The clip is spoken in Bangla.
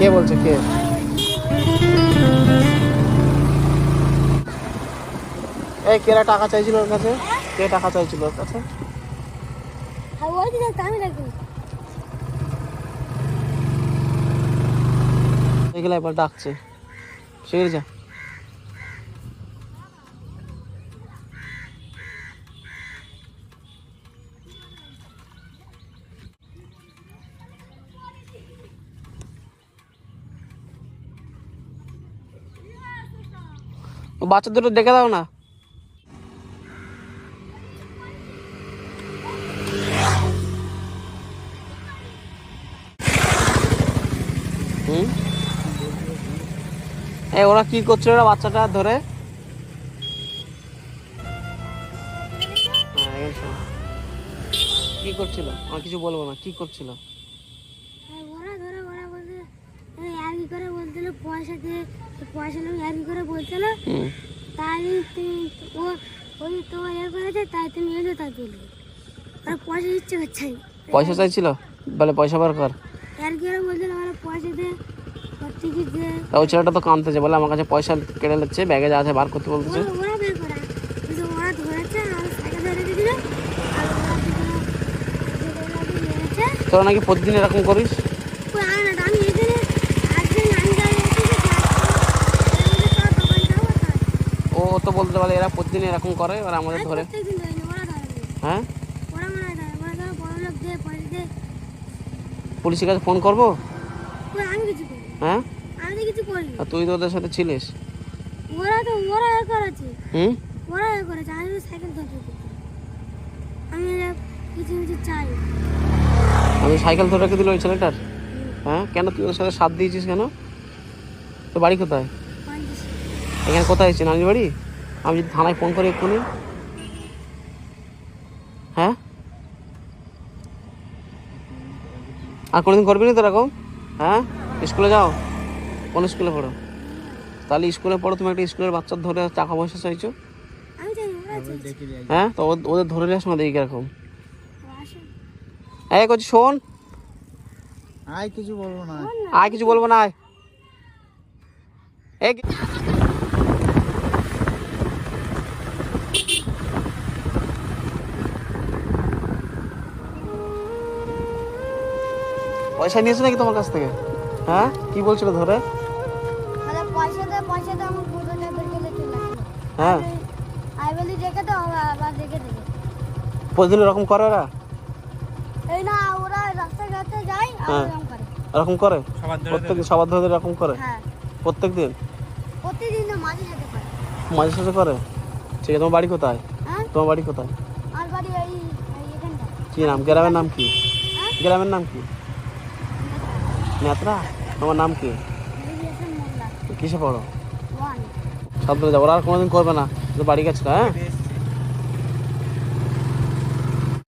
কে বলছে কে? এই কেরা টাকা চাইছিল ওর কাছে? কে টাকা চাইছিল ওর কাছে? এগুলো এবার ডাকছে, শিখে যা। বাচ্চা দুটো ডেকে দাও না। ওরা কি করছিল ওরা বাচ্চাটা ধরে? কি করছিল? আমার কিছু বলবো না, কি করছিল? পয়সা দিয়ে পয়সা নেই আর কি করে বলছিল, তাই ও ওই তো ইয়ে করেছে, তাই তুমি এলে তাই বলবে আর পয়সা ইচ্ছে করছে। পয়সা চাইছিল বলে পয়সা বার কর আর কি করে বলছিল মানে পয়সা দে করতে কি দে। তা ওই ছেলেটা তো কাঁদতেছে, বলে আমার কাছে পয়সা কেটে নিচ্ছে, ব্যাগে যা আছে বার করতে বলতেছে। ওরা বের করা কিন্তু ওরা ধরেছে আর সাইকেল ধরে দিল আর ওরা মেরেছে। তোরা নাকি প্রতিদিন এরকম করিস? আমি এখানে আজকে আমি ও তো বলতে পারে এরা প্রতিদিন এরকম করে, এবার আমাদের ধরে। হ্যাঁ, পুলিশের কাছে ফোন করবো? হ্যাঁ, আর তুই তো ওদের সাথে ছিলিস। ওরা করেছে, ওরা করেছে, আমি সাইকেল ধরে আমি কিছু চাই। আমি সাইকেল ধরে রেখে দিল ওই ছেলেটার? হ্যাঁ, কেন তুই ওর সাথে সাথ দিয়েছিস কেন? তো বাড়ি কোথায়? এখানে কোথায় এসেছে? নানির বাড়ি? আমি যদি থানায় ফোন করি এক্ষুনি? হ্যাঁ, আর কোনোদিন করবি না তো এরকম? হ্যাঁ, স্কুলে যাও? কোন স্কুলে পড়ো? তাহলে স্কুলে পড়ো, তুমি একটা স্কুলের বাচ্চা ধরে টাকা পয়সা চাইছো? হ্যাঁ, তো ওদের ধরে নিয়ে আসো না, দেখি কিরকম। এই করছি শোন, আয় কিছু বলবো না, আয় কিছু বলবো না, আয়। পয়সা নিয়েছে নাকি তোমার কাছ থেকে? হ্যাঁ, কি বলছিল ধরে? হ্যাঁ, প্রতিদিন এরকম করে ওরা? এরকম করে প্রত্যেকদিন? সবার ধরে এরকম করে প্রত্যেকদিন? মাঝে সাঝে করে? ঠিক আছে, তোমার বাড়ি কোথায়? তোমার বাড়ি কোথায়? কি নাম? গ্রামের নাম কি? গ্রামের নাম কি? নেত্রা? তোমার নাম কি? কিসে পড়ো? সাবধানে যাবো, আর কোনোদিন করবে না। বাড়ি গেছিল? হ্যাঁ।